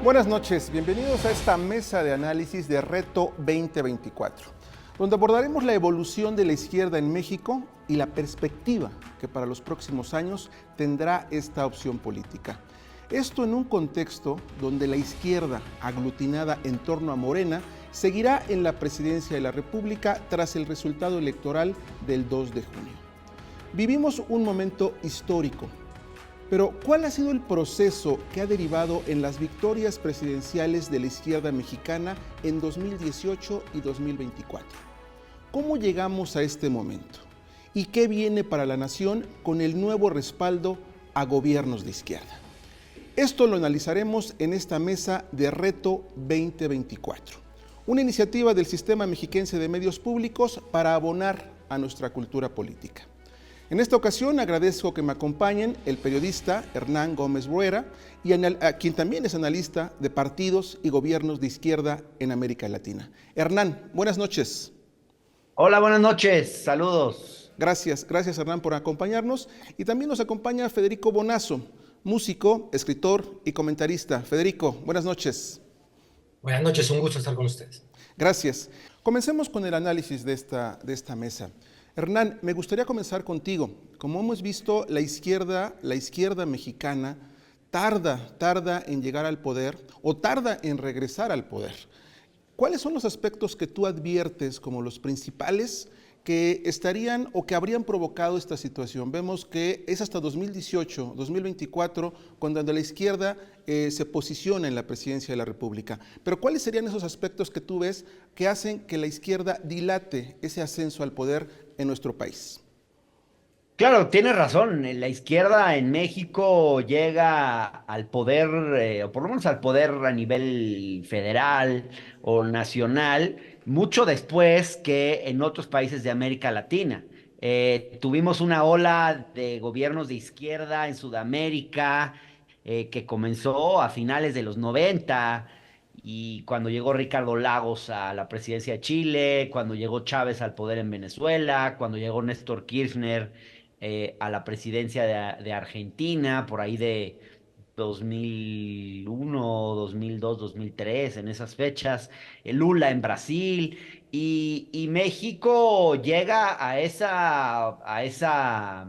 Buenas noches, bienvenidos a esta mesa de análisis de Reto 2024, donde abordaremos la evolución de la izquierda en México y la perspectiva que para los próximos años tendrá esta opción política. Esto en un contexto donde la izquierda, aglutinada en torno a Morena, seguirá en la presidencia de la República tras el resultado electoral del 2 de junio. Vivimos un momento histórico. Pero, ¿cuál ha sido el proceso que ha derivado en las victorias presidenciales de la izquierda mexicana en 2018 y 2024? ¿Cómo llegamos a este momento? ¿Y qué viene para la nación con el nuevo respaldo a gobiernos de izquierda? Esto lo analizaremos en esta mesa de Reto 2024, una iniciativa del Sistema Mexiquense de Medios Públicos para abonar a nuestra cultura política. En esta ocasión agradezco que me acompañen el periodista Hernán Gómez Bruera, quien también es analista de partidos y gobiernos de izquierda en América Latina. Hernán, buenas noches. Hola, buenas noches, saludos. Gracias Hernán por acompañarnos. Y también nos acompaña Federico Bonazo, músico, escritor y comentarista. Federico, buenas noches. Buenas noches, un gusto estar con ustedes. Gracias. Comencemos con el análisis de esta mesa. Hernán, me gustaría comenzar contigo. Como hemos visto, la izquierda mexicana tarda en llegar al poder o tarda en regresar al poder. ¿Cuáles son los aspectos que tú adviertes como los principales que estarían o que habrían provocado esta situación? Vemos que es hasta 2018, 2024, cuando la izquierda se posiciona en la presidencia de la República. Pero ¿cuáles serían esos aspectos que tú ves que hacen que la izquierda dilate ese ascenso al poder en nuestro país? Claro, tienes razón. La izquierda en México llega al poder, o por lo menos al poder a nivel federal o nacional, mucho después que en otros países de América Latina. Tuvimos una ola de gobiernos de izquierda en Sudamérica que comenzó a finales de los 90 y cuando llegó Ricardo Lagos a la presidencia de Chile, cuando llegó Chávez al poder en Venezuela, cuando llegó Néstor Kirchner a la presidencia de Argentina, por ahí de 2001, 2002, 2003, en esas fechas, Lula en Brasil, y México llega a esa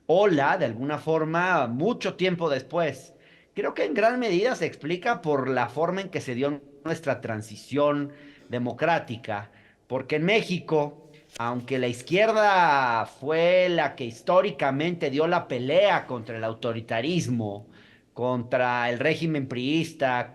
ola, de alguna forma, mucho tiempo después. Creo que en gran medida se explica por la forma en que se dio nuestra transición democrática, porque en México, aunque la izquierda fue la que históricamente dio la pelea contra el autoritarismo, contra el régimen priista,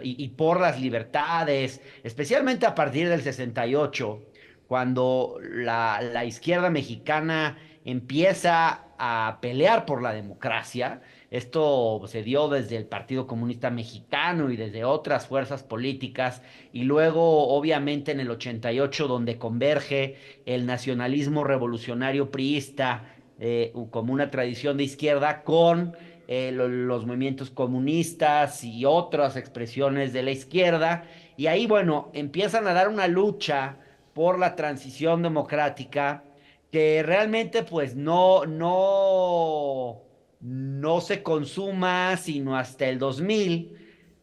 y por las libertades, especialmente a partir del 68, cuando la izquierda mexicana empieza a pelear por la democracia. Esto se dio desde el Partido Comunista Mexicano y desde otras fuerzas políticas, y luego obviamente en el 88 donde converge el nacionalismo revolucionario priista como una tradición de izquierda con los movimientos comunistas y otras expresiones de la izquierda, y ahí bueno, empiezan a dar una lucha por la transición democrática que realmente pues no se consuma sino hasta el 2000,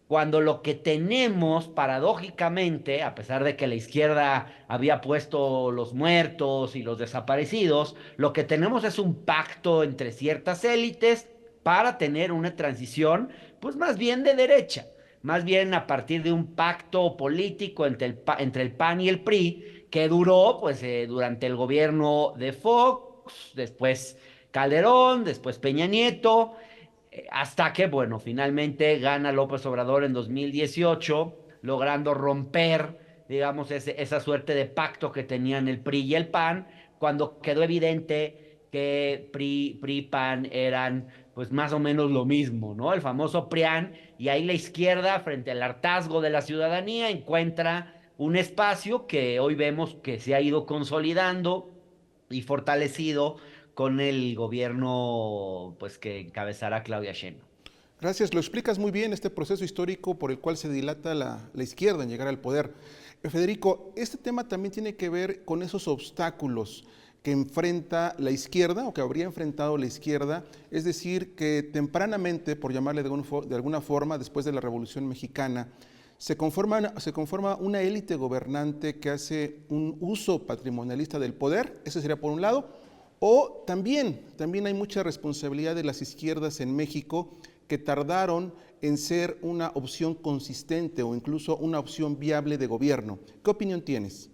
cuando lo que tenemos paradójicamente, a pesar de que la izquierda había puesto los muertos y los desaparecidos, lo que tenemos es un pacto entre ciertas élites para tener una transición pues más bien de derecha, más bien a partir de un pacto político entre el PAN y el PRI, que duró pues durante el gobierno de Fox, después Calderón, después Peña Nieto, hasta que, bueno, finalmente gana López Obrador en 2018, logrando romper, digamos, esa suerte de pacto que tenían el PRI y el PAN, cuando quedó evidente que PRI, PAN eran pues más o menos lo mismo, ¿no? El famoso PRIAN, y ahí la izquierda, frente al hartazgo de la ciudadanía, encuentra un espacio que hoy vemos que se ha ido consolidando y fortalecido con el gobierno pues que encabezará Claudia Sheinbaum. Gracias, lo explicas muy bien, este proceso histórico por el cual se dilata la izquierda en llegar al poder. Federico, este tema también tiene que ver con esos obstáculos que enfrenta la izquierda o que habría enfrentado la izquierda, es decir, que tempranamente, por llamarle de alguna forma, después de la Revolución Mexicana, se conforma una élite gobernante que hace un uso patrimonialista del poder, ese sería por un lado, o también hay mucha responsabilidad de las izquierdas en México que tardaron en ser una opción consistente o incluso una opción viable de gobierno. ¿Qué opinión tienes?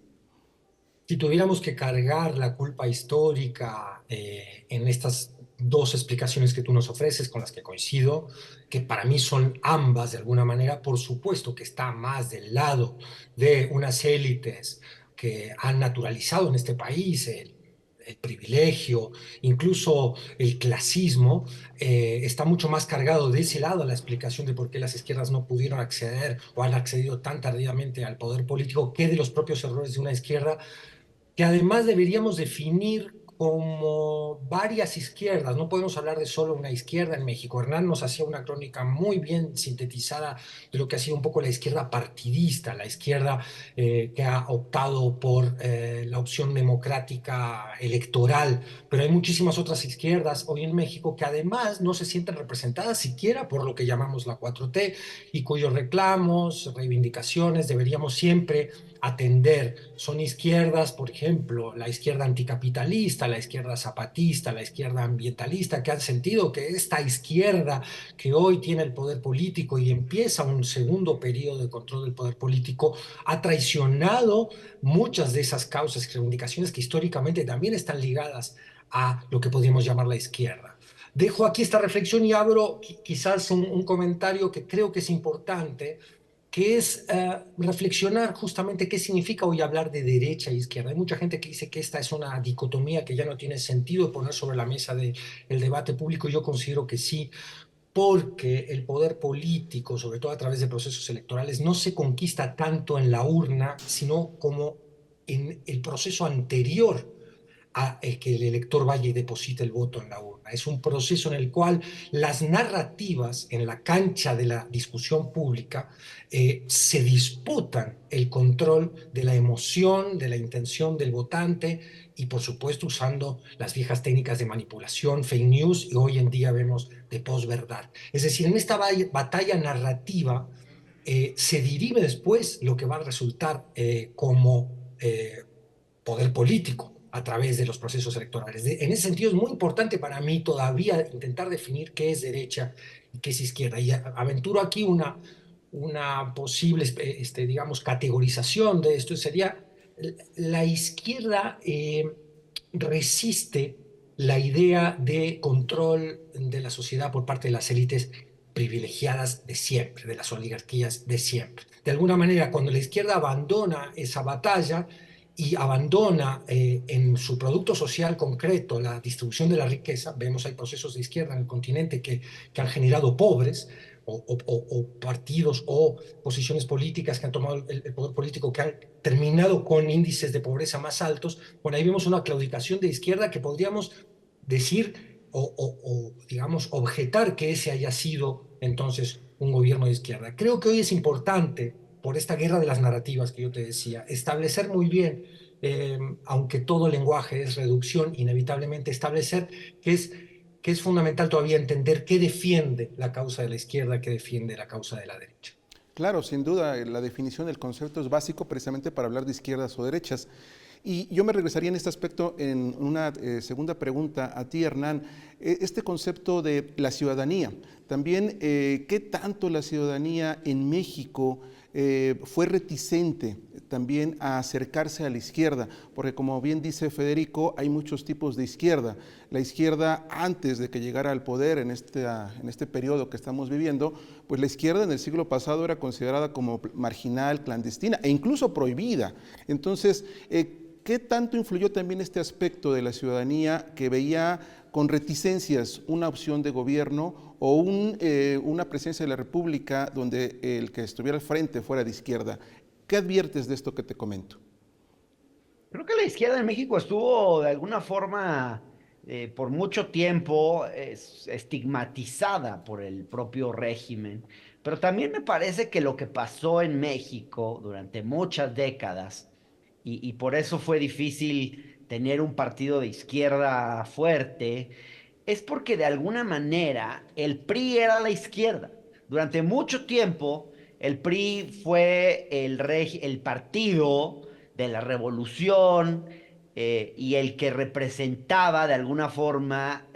Si tuviéramos que cargar la culpa histórica en estas dos explicaciones que tú nos ofreces, con las que coincido, que para mí son ambas de alguna manera, por supuesto que está más del lado de unas élites que han naturalizado en este país el privilegio, incluso el clasismo, está mucho más cargado de ese lado la explicación de por qué las izquierdas no pudieron acceder o han accedido tan tardíamente al poder político que de los propios errores de una izquierda que además deberíamos definir como varias izquierdas. No podemos hablar de solo una izquierda en México. Hernán nos hacía una crónica muy bien sintetizada de lo que ha sido un poco la izquierda partidista, la izquierda que ha optado por la opción democrática electoral, pero hay muchísimas otras izquierdas hoy en México que además no se sienten representadas siquiera por lo que llamamos la 4T y cuyos reclamos, reivindicaciones deberíamos siempre atender. Son izquierdas, por ejemplo, la izquierda anticapitalista, la izquierda zapatista, la izquierda ambientalista, que han sentido que esta izquierda que hoy tiene el poder político y empieza un segundo periodo de control del poder político, ha traicionado muchas de esas causas y reivindicaciones que históricamente también están ligadas a lo que podríamos llamar la izquierda. Dejo aquí esta reflexión y abro quizás un comentario que creo que es importante, que es reflexionar justamente qué significa hoy hablar de derecha e izquierda. Hay mucha gente que dice que esta es una dicotomía que ya no tiene sentido poner sobre la mesa del debate público. Yo considero que sí, porque el poder político, sobre todo a través de procesos electorales, no se conquista tanto en la urna, sino como en el proceso anterior a que el elector vaya y deposite el voto en la urna. Es un proceso en el cual las narrativas en la cancha de la discusión pública se disputan el control de la emoción, de la intención del votante y por supuesto usando las viejas técnicas de manipulación, fake news y hoy en día vemos de posverdad. Es decir, en esta batalla narrativa se derive después lo que va a resultar como poder político a través de los procesos electorales. En ese sentido es muy importante para mí todavía intentar definir qué es derecha y qué es izquierda. Y aventuro aquí una posible, digamos, categorización de esto. Sería la izquierda resiste la idea de control de la sociedad por parte de las élites privilegiadas de siempre, de las oligarquías de siempre. De alguna manera, cuando la izquierda abandona esa batalla, y abandona en su producto social concreto la distribución de la riqueza, vemos hay procesos de izquierda en el continente que han generado pobres o partidos o posiciones políticas que han tomado el poder político que han terminado con índices de pobreza más altos. Bueno, ahí vemos una claudicación de izquierda que podríamos decir digamos, objetar que ese haya sido entonces un gobierno de izquierda. Creo que hoy es importante por esta guerra de las narrativas que yo te decía, establecer muy bien, aunque todo lenguaje es reducción, inevitablemente establecer que es fundamental todavía entender qué defiende la causa de la izquierda, qué defiende la causa de la derecha. Claro, sin duda, la definición del concepto es básico precisamente para hablar de izquierdas o derechas. Y yo me regresaría en este aspecto en una segunda pregunta a ti, Hernán. Este concepto de la ciudadanía, también, ¿qué tanto la ciudadanía en México fue reticente también a acercarse a la izquierda? Porque como bien dice Federico, hay muchos tipos de izquierda. La izquierda antes de que llegara al poder en este periodo que estamos viviendo, pues la izquierda en el siglo pasado era considerada como marginal, clandestina e incluso prohibida. Entonces, ¿qué tanto influyó también este aspecto de la ciudadanía que veía con reticencias una opción de gobierno o una presidencia de la República donde el que estuviera al frente fuera de izquierda? ¿Qué adviertes de esto que te comento? Creo que la izquierda en México estuvo de alguna forma por mucho tiempo estigmatizada por el propio régimen, pero también me parece que lo que pasó en México durante muchas décadas, y por eso fue difícil tener un partido de izquierda fuerte, es porque de alguna manera el PRI era la izquierda. Durante mucho tiempo, el PRI fue el partido de la revolución y el que representaba de alguna forma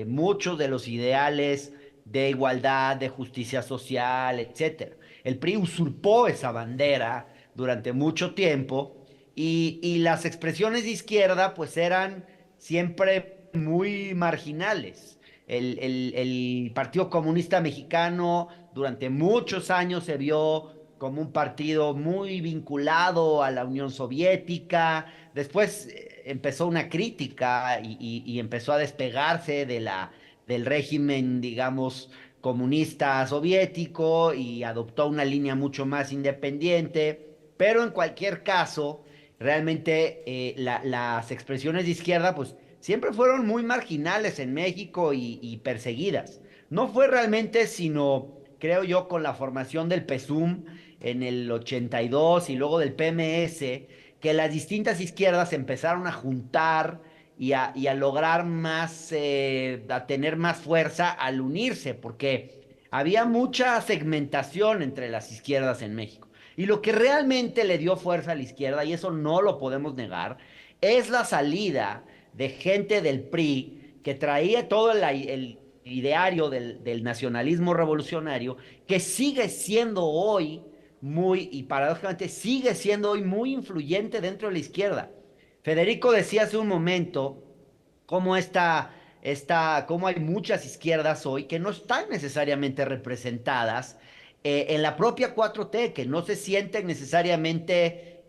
muchos de los ideales de igualdad, de justicia social, etcétera. El PRI usurpó esa bandera durante mucho tiempo y las expresiones de izquierda pues eran siempre muy marginales. El Partido Comunista Mexicano durante muchos años se vio como un partido muy vinculado a la Unión Soviética. Después empezó una crítica y empezó a despegarse del régimen, digamos, comunista soviético y adoptó una línea mucho más independiente. Pero en cualquier caso, realmente las expresiones de izquierda, pues siempre fueron muy marginales en México y perseguidas. No fue realmente sino, creo yo, con la formación del PESUM en el 82 y luego del PMS, que las distintas izquierdas empezaron a juntar y a lograr más, a tener más fuerza al unirse, porque había mucha segmentación entre las izquierdas en México. Y lo que realmente le dio fuerza a la izquierda, y eso no lo podemos negar, es la salida de gente del PRI que traía todo el ideario del nacionalismo revolucionario, que sigue siendo hoy muy, y paradójicamente sigue siendo hoy muy influyente dentro de la izquierda. Federico decía hace un momento cómo cómo hay muchas izquierdas hoy que no están necesariamente representadas en la propia 4T, que no se sienten necesariamente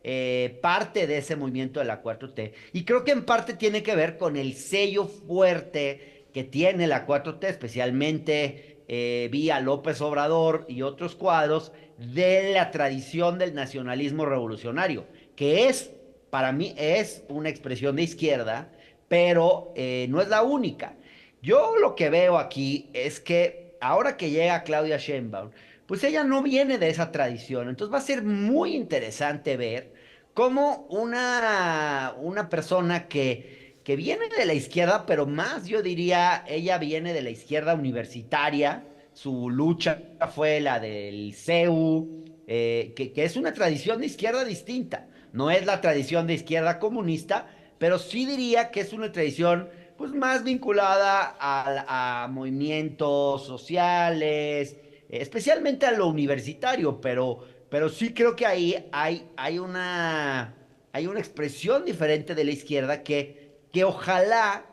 parte de ese movimiento de la 4T. Y creo que en parte tiene que ver con el sello fuerte que tiene la 4T, especialmente vía López Obrador y otros cuadros de la tradición del nacionalismo revolucionario, que es, para mí, es una expresión de izquierda, pero no es la única. Yo lo que veo aquí es que ahora que llega Claudia Sheinbaum, pues ella no viene de esa tradición. Entonces va a ser muy interesante ver cómo una persona que viene de la izquierda, pero más yo diría, ella viene de la izquierda universitaria, su lucha fue la del CEU, que es una tradición de izquierda distinta. No es la tradición de izquierda comunista, pero sí diría que es una tradición pues más vinculada a movimientos sociales, especialmente a lo universitario, pero sí creo que ahí hay una expresión diferente de la izquierda que ojalá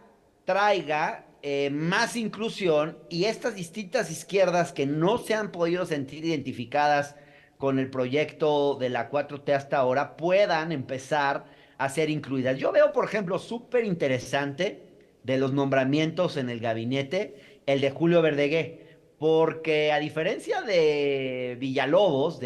traiga más inclusión y estas distintas izquierdas que no se han podido sentir identificadas con el proyecto de la 4T hasta ahora puedan empezar a ser incluidas. Yo veo, por ejemplo, súper interesante de los nombramientos en el gabinete, el de Julio Verdegué, porque a diferencia de Villalobos,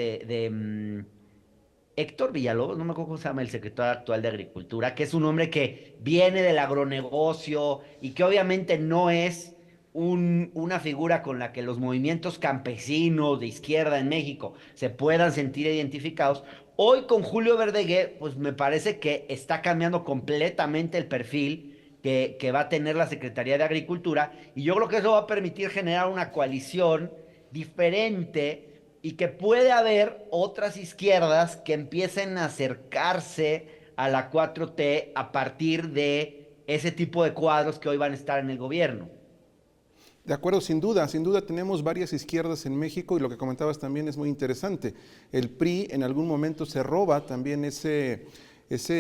Héctor Villalobos, no me acuerdo cómo se llama el secretario actual de Agricultura, que es un hombre que viene del agronegocio y que obviamente no es una figura con la que los movimientos campesinos de izquierda en México se puedan sentir identificados. Hoy con Julio Verdegué, pues me parece que está cambiando completamente el perfil que va a tener la Secretaría de Agricultura y yo creo que eso va a permitir generar una coalición diferente y que puede haber otras izquierdas que empiecen a acercarse a la 4T a partir de ese tipo de cuadros que hoy van a estar en el gobierno. De acuerdo, sin duda tenemos varias izquierdas en México y lo que comentabas también es muy interesante. El PRI en algún momento se roba también ese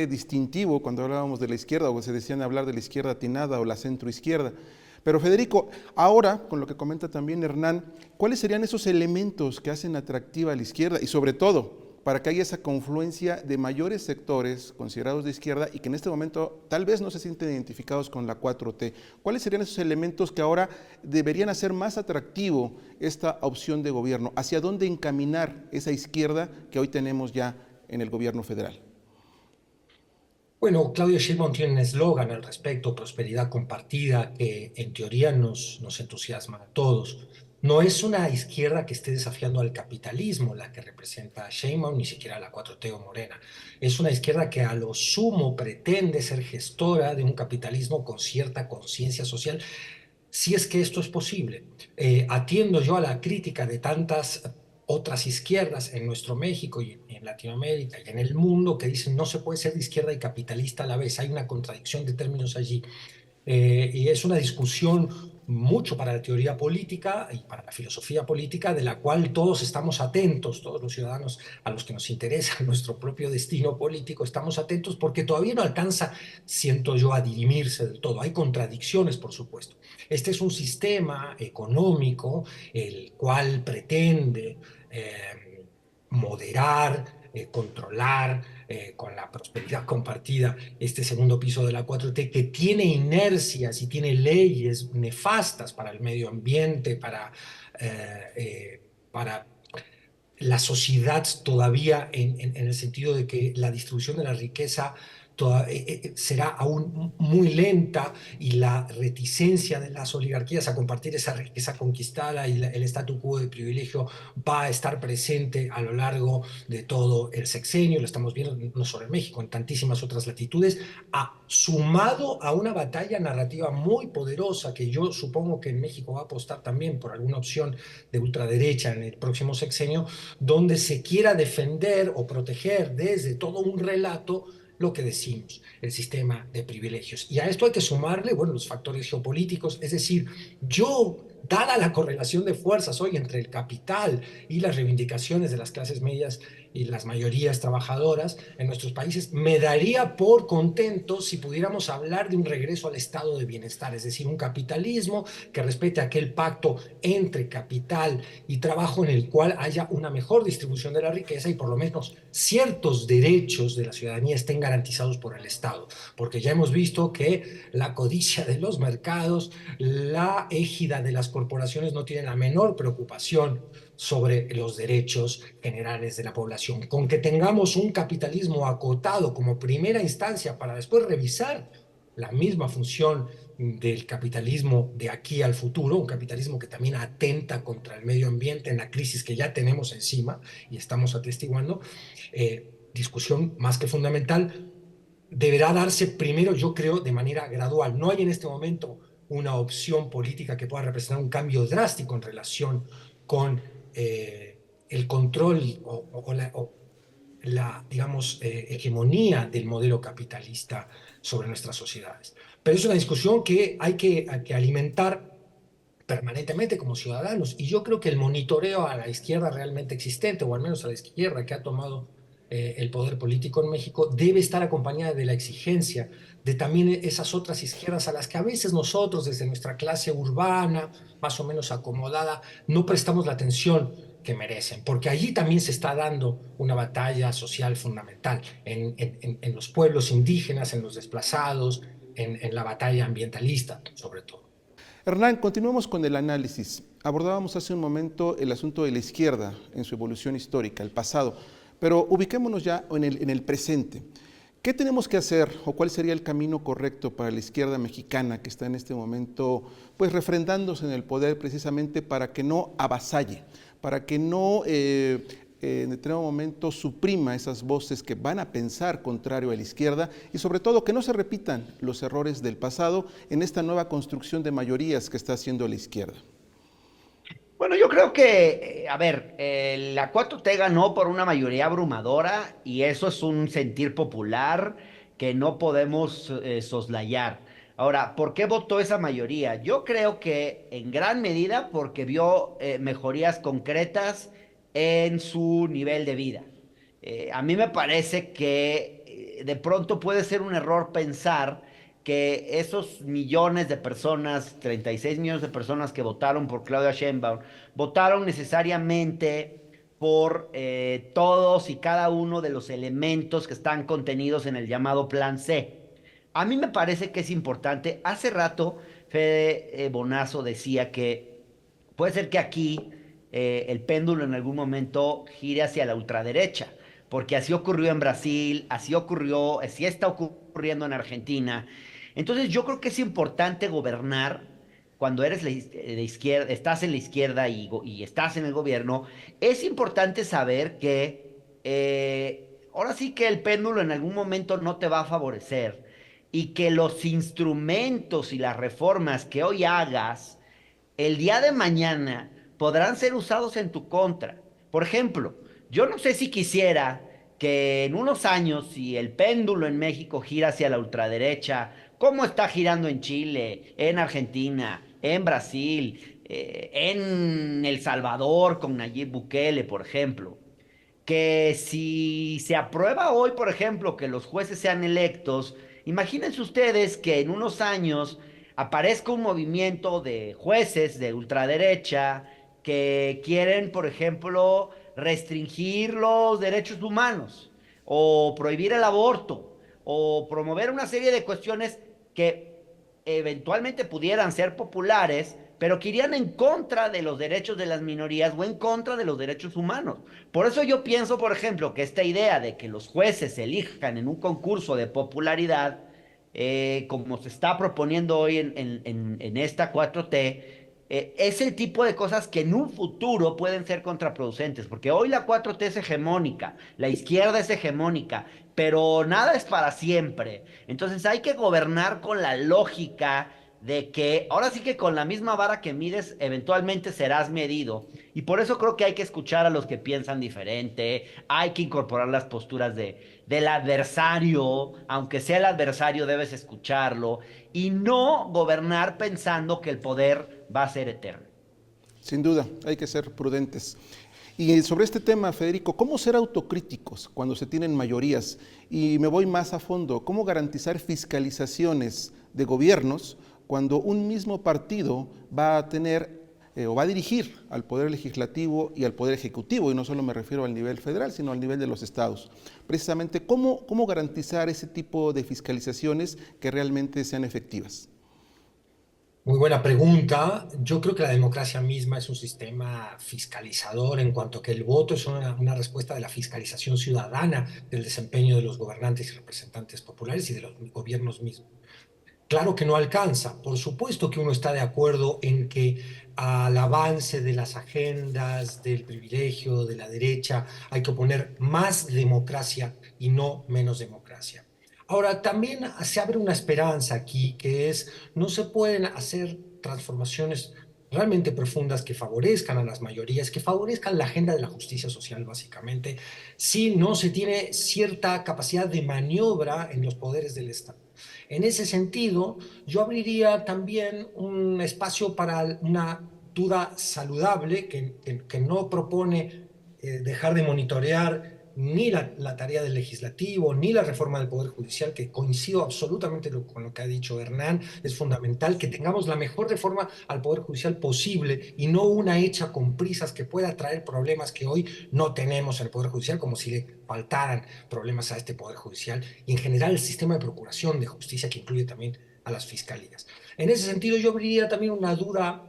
distintivo cuando hablábamos de la izquierda o se decían hablar de la izquierda atinada o la centroizquierda. Pero Federico, ahora, con lo que comenta también Hernán, ¿cuáles serían esos elementos que hacen atractiva a la izquierda y sobre todo para que haya esa confluencia de mayores sectores considerados de izquierda y que en este momento tal vez no se sienten identificados con la 4T? ¿Cuáles serían esos elementos que ahora deberían hacer más atractivo esta opción de gobierno? ¿Hacia dónde encaminar esa izquierda que hoy tenemos ya en el gobierno federal? Bueno, Claudia Sheinbaum tiene un eslogan al respecto, prosperidad compartida, que en teoría nos entusiasma a todos. No es una izquierda que esté desafiando al capitalismo la que representa a Sheinbaum, ni siquiera a la 4T o Morena. Es una izquierda que a lo sumo pretende ser gestora de un capitalismo con cierta conciencia social, si es que esto es posible. Atiendo yo a la crítica de tantas otras izquierdas en nuestro México y en Latinoamérica y en el mundo que dicen no se puede ser de izquierda y capitalista a la vez, hay una contradicción de términos allí. Y es una discusión mucho para la teoría política y para la filosofía política, de la cual todos estamos atentos, todos los ciudadanos a los que nos interesa nuestro propio destino político, estamos atentos porque todavía no alcanza, siento yo, a dirimirse del todo. Hay contradicciones, por supuesto. Este es un sistema económico el cual pretende moderar, controlar con la prosperidad compartida este segundo piso de la 4T, que tiene inercias y tiene leyes nefastas para el medio ambiente, para la sociedad todavía en el sentido de que la distribución de la riqueza será aún muy lenta, y la reticencia de las oligarquías a compartir esa riqueza conquistada y el statu quo de privilegio va a estar presente a lo largo de todo el sexenio. Lo estamos viendo no solo en México, en tantísimas otras latitudes, sumado a una batalla narrativa muy poderosa que yo supongo que en México va a apostar también por alguna opción de ultraderecha en el próximo sexenio, donde se quiera defender o proteger desde todo un relato lo que decimos, el sistema de privilegios. Y a esto hay que sumarle, bueno, los factores geopolíticos, es decir, yo, dada la correlación de fuerzas hoy entre el capital y las reivindicaciones de las clases medias y las mayorías trabajadoras en nuestros países, me daría por contento si pudiéramos hablar de un regreso al estado de bienestar, es decir, un capitalismo que respete aquel pacto entre capital y trabajo en el cual haya una mejor distribución de la riqueza y por lo menos ciertos derechos de la ciudadanía estén garantizados por el Estado, porque ya hemos visto que la codicia de los mercados, la égida de las corporaciones no tienen la menor preocupación sobre los derechos generales de la población. Con que tengamos un capitalismo acotado como primera instancia para después revisar la misma función del capitalismo de aquí al futuro, un capitalismo que también atenta contra el medio ambiente en la crisis que ya tenemos encima y estamos atestiguando, discusión más que fundamental, deberá darse primero, yo creo, de manera gradual. No hay en este momento una opción política que pueda representar un cambio drástico en relación con el control o la, digamos, hegemonía del modelo capitalista sobre nuestras sociedades. Pero es una discusión que hay que alimentar permanentemente como ciudadanos. Y yo creo que el monitoreo a la izquierda realmente existente, o al menos a la izquierda que ha tomado el poder político en México, debe estar acompañada de la exigencia de también esas otras izquierdas a las que a veces nosotros, desde nuestra clase urbana, más o menos acomodada, no prestamos la atención que merecen, porque allí también se está dando una batalla social fundamental, en los pueblos indígenas, en los desplazados, en la batalla ambientalista, sobre todo. Hernán, continuemos con el análisis. Abordábamos hace un momento el asunto de la izquierda en su evolución histórica, el pasado, pero ubiquémonos ya en el presente. ¿Qué tenemos que hacer o cuál sería el camino correcto para la izquierda mexicana que está en este momento pues refrendándose en el poder precisamente para que no avasalle, para que no en determinado momento suprima esas voces que van a pensar contrario a la izquierda y sobre todo que no se repitan los errores del pasado en esta nueva construcción de mayorías que está haciendo la izquierda? Bueno, yo creo que, a ver, la 4T ganó por una mayoría abrumadora y eso es un sentir popular que no podemos soslayar. Ahora, ¿por qué votó esa mayoría? Yo creo que en gran medida porque vio mejorías concretas en su nivel de vida. A mí me parece que de pronto puede ser un error pensar que esos millones de personas, 36 millones de personas que votaron por Claudia Sheinbaum, votaron necesariamente por todos y cada uno de los elementos que están contenidos en el llamado Plan C. A mí me parece que es importante. Hace rato Fede Bonazo decía que puede ser que aquí el péndulo en algún momento gire hacia la ultraderecha, porque así ocurrió en Brasil, así ocurrió, así está ocurriendo en Argentina. Entonces yo creo que es importante gobernar cuando eres de izquierda, estás en la izquierda y estás en el gobierno, es importante saber que ahora sí que el péndulo en algún momento no te va a favorecer y que los instrumentos y las reformas que hoy hagas el día de mañana podrán ser usados en tu contra. Por ejemplo, yo no sé si quisiera que en unos años, si el péndulo en México gira hacia la ultraderecha, como está girando en Chile, en Argentina, en Brasil, en El Salvador con Nayib Bukele, por ejemplo, que si se aprueba hoy, por ejemplo, que los jueces sean electos, imagínense ustedes que en unos años aparezca un movimiento de jueces de ultraderecha que quieren, por ejemplo, restringir los derechos humanos o prohibir el aborto o promover una serie de cuestiones que eventualmente pudieran ser populares, pero que irían en contra de los derechos de las minorías o en contra de los derechos humanos. Por eso yo pienso, por ejemplo, que esta idea de que los jueces se elijan en un concurso de popularidad, como se está proponiendo hoy en esta 4T, es el tipo de cosas que en un futuro pueden ser contraproducentes, porque hoy la 4T es hegemónica, la izquierda es hegemónica, pero nada es para siempre. Entonces hay que gobernar con la lógica de que ahora sí que con la misma vara que mides, eventualmente serás medido. Y por eso creo que hay que escuchar a los que piensan diferente, hay que incorporar las posturas del adversario, aunque sea el adversario debes escucharlo, y no gobernar pensando que el poder va a ser eterno. Sin duda, hay que ser prudentes. Y sobre este tema, Federico, ¿cómo ser autocríticos cuando se tienen mayorías? Y me voy más a fondo, ¿cómo garantizar fiscalizaciones de gobiernos cuando un mismo partido va a tener o va a dirigir al Poder Legislativo y al Poder Ejecutivo? Y no solo me refiero al nivel federal, sino al nivel de los estados. Precisamente, ¿cómo garantizar ese tipo de fiscalizaciones que realmente sean efectivas? Muy buena pregunta. Yo creo que la democracia misma es un sistema fiscalizador en cuanto a que el voto es una respuesta de la fiscalización ciudadana del desempeño de los gobernantes y representantes populares y de los gobiernos mismos. Claro que no alcanza. Por supuesto que uno está de acuerdo en que al avance de las agendas, del privilegio, de la derecha, hay que poner más democracia y no menos democracia. Ahora, también se abre una esperanza aquí, que es, no se pueden hacer transformaciones realmente profundas que favorezcan a las mayorías, que favorezcan la agenda de la justicia social, básicamente, si no se tiene cierta capacidad de maniobra en los poderes del Estado. En ese sentido, yo abriría también un espacio para una duda saludable que no propone dejar de monitorear ni la tarea del legislativo, ni la reforma del Poder Judicial, que coincido absolutamente con lo que ha dicho Hernán. Es fundamental que tengamos la mejor reforma al Poder Judicial posible y no una hecha con prisas que pueda traer problemas que hoy no tenemos en el Poder Judicial, como si le faltaran problemas a este Poder Judicial y en general el sistema de procuración de justicia que incluye también a las fiscalías. En ese sentido, yo abriría también una duda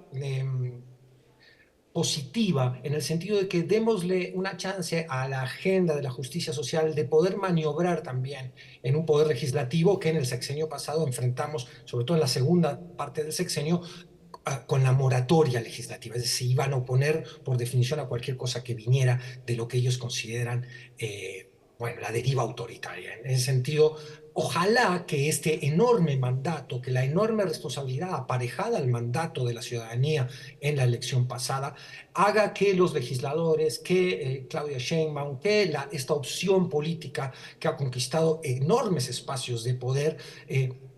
positiva, en el sentido de que démosle una chance a la agenda de la justicia social de poder maniobrar también en un poder legislativo que en el sexenio pasado enfrentamos, sobre todo en la segunda parte del sexenio, con la moratoria legislativa, es decir, iban a oponer por definición a cualquier cosa que viniera de lo que ellos consideran bueno, la deriva autoritaria. En ese sentido, ojalá que este enorme mandato, que la enorme responsabilidad aparejada al mandato de la ciudadanía en la elección pasada, haga que los legisladores, que Claudia Sheinbaum, que esta opción política que ha conquistado enormes espacios de poder,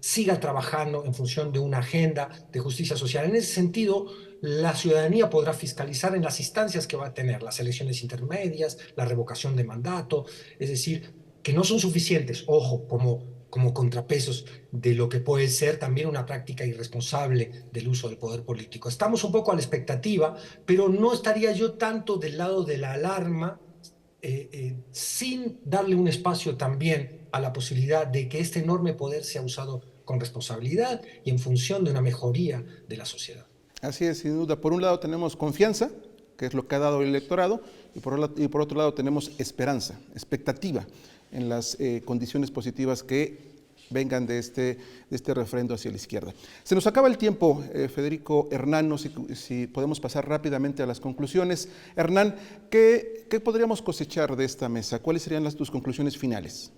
siga trabajando en función de una agenda de justicia social. En ese sentido, la ciudadanía podrá fiscalizar en las instancias que va a tener, las elecciones intermedias, la revocación de mandato, es decir, que no son suficientes, ojo, como contrapesos de lo que puede ser también una práctica irresponsable del uso del poder político. Estamos un poco a la expectativa, pero no estaría yo tanto del lado de la alarma, sin darle un espacio también a la posibilidad de que este enorme poder sea usado con responsabilidad y en función de una mejoría de la sociedad. Así es, sin duda. Por un lado tenemos confianza, que es lo que ha dado el electorado, y por otro lado tenemos esperanza, expectativa en las condiciones positivas que vengan de este refrendo hacia la izquierda. Se nos acaba el tiempo, Federico. Hernán, no sé si podemos pasar rápidamente a las conclusiones. Hernán, ¿qué podríamos cosechar de esta mesa? ¿Cuáles serían tus conclusiones finales?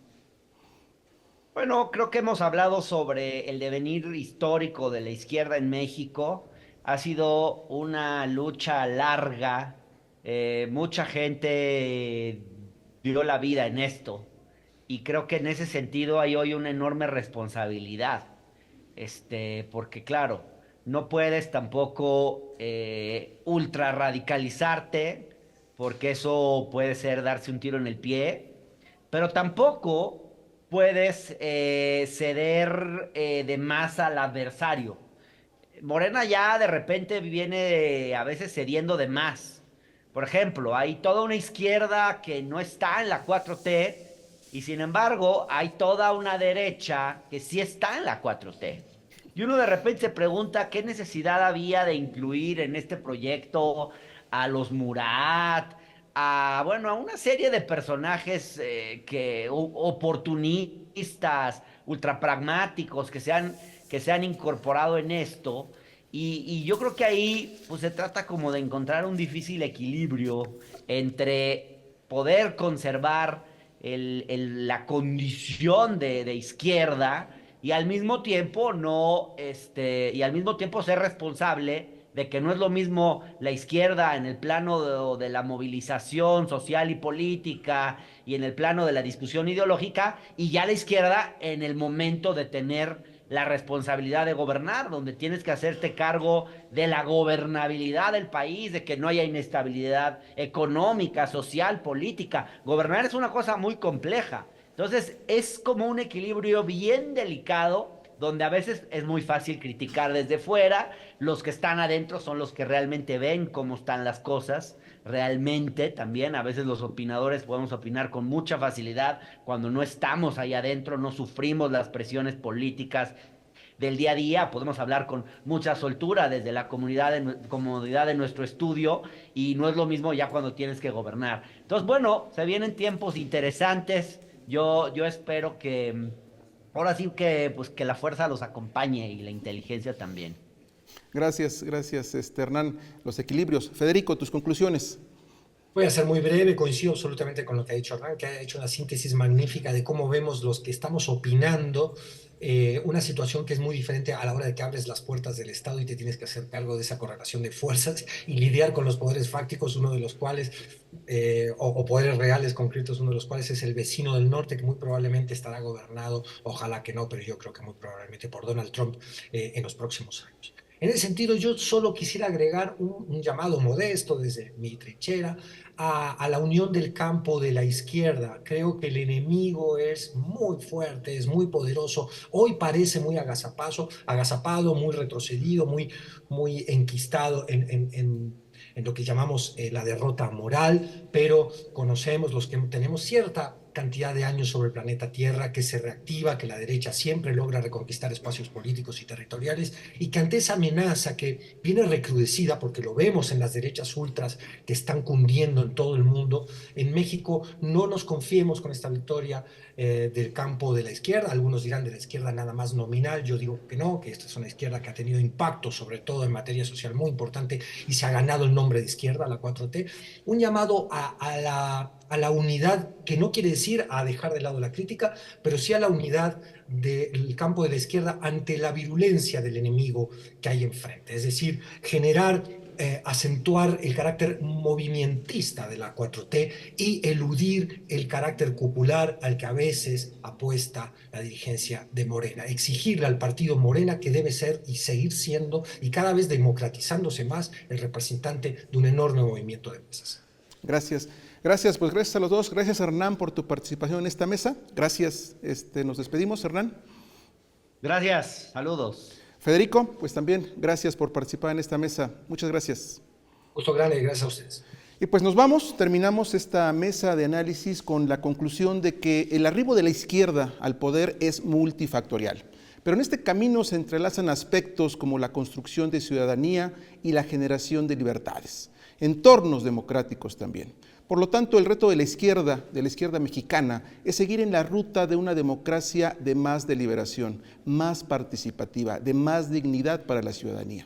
Bueno, creo que hemos hablado sobre el devenir histórico de la izquierda en México. Ha sido una lucha larga. Mucha gente dio la vida en esto. Y creo que en ese sentido hay hoy una enorme responsabilidad. Porque claro, no puedes tampoco ultra radicalizarte, porque eso puede ser darse un tiro en el pie, pero tampoco puedes ceder de más al adversario. Morena ya de repente viene a veces cediendo de más. Por ejemplo, hay toda una izquierda que no está en la 4T y sin embargo hay toda una derecha que sí está en la 4T. Y uno de repente se pregunta qué necesidad había de incluir en este proyecto a los Murat, bueno, a una serie de personajes oportunistas, ultrapragmáticos que se han incorporado en esto. Y yo creo que ahí pues, se trata como de encontrar un difícil equilibrio entre poder conservar la condición de izquierda y al mismo tiempo no, y al mismo tiempo ser responsable de que no es lo mismo la izquierda en el plano de la movilización social y política y en el plano de la discusión ideológica y ya la izquierda en el momento de tener la responsabilidad de gobernar, donde tienes que hacerte cargo de la gobernabilidad del país, de que no haya inestabilidad económica, social, política. Gobernar es una cosa muy compleja. Entonces es como un equilibrio bien delicado donde a veces es muy fácil criticar desde fuera, los que están adentro son los que realmente ven cómo están las cosas, realmente también, a veces los opinadores podemos opinar con mucha facilidad, cuando no estamos ahí adentro, no sufrimos las presiones políticas del día a día, podemos hablar con mucha soltura desde la comodidad de nuestro estudio y no es lo mismo ya cuando tienes que gobernar. Entonces, bueno, se vienen tiempos interesantes, yo espero que ahora sí que, pues, que la fuerza los acompañe y la inteligencia también. Gracias, Hernán. Los equilibrios. Federico, tus conclusiones. Voy a ser muy breve, coincido absolutamente con lo que ha dicho Hernán, que ha hecho una síntesis magnífica de cómo vemos los que estamos opinando una situación que es muy diferente a la hora de que abres las puertas del Estado y te tienes que hacer cargo de esa correlación de fuerzas y lidiar con los poderes fácticos, uno de los cuales, o poderes reales concretos, uno de los cuales es el vecino del norte, que muy probablemente estará gobernado, ojalá que no, pero yo creo que muy probablemente por Donald Trump en los próximos años. En ese sentido, yo solo quisiera agregar un llamado modesto desde mi trinchera a la unión del campo de la izquierda. Creo que el enemigo es muy fuerte, es muy poderoso. Hoy parece muy agazapado, muy retrocedido, muy enquistado en lo que llamamos la derrota moral, pero conocemos los que tenemos cierta cantidad de años sobre el planeta Tierra, que se reactiva, que la derecha siempre logra reconquistar espacios políticos y territoriales, y que ante esa amenaza que viene recrudecida, porque lo vemos en las derechas ultras que están cundiendo en todo el mundo, en México no nos confiemos con esta victoria del campo de la izquierda. Algunos dirán de la izquierda nada más nominal, yo digo que no, que esta es una izquierda que ha tenido impacto, sobre todo en materia social muy importante, y se ha ganado el nombre de izquierda, la 4T. Un llamado a la unidad, que no quiere decir a dejar de lado la crítica, pero sí a la unidad del campo de la izquierda ante la virulencia del enemigo que hay enfrente. Es decir, acentuar el carácter movimentista de la 4T y eludir el carácter popular al que a veces apuesta la dirigencia de Morena. Exigirle al partido Morena que debe ser y seguir siendo, y cada vez democratizándose más, el representante de un enorme movimiento de masas. Gracias, pues gracias a los dos. Gracias, Hernán, por tu participación en esta mesa. Gracias, nos despedimos, Hernán. Gracias, saludos. Federico, pues también gracias por participar en esta mesa. Muchas gracias. Gusto grande, gracias a ustedes. Y pues nos vamos, terminamos esta mesa de análisis con la conclusión de que el arribo de la izquierda al poder es multifactorial. Pero en este camino se entrelazan aspectos como la construcción de ciudadanía y la generación de libertades. entornos democráticos también. Por lo tanto, el reto de la izquierda mexicana, es seguir en la ruta de una democracia de más deliberación, más participativa, de más dignidad para la ciudadanía.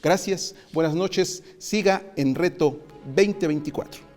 Gracias, buenas noches, siga en Reto 2024.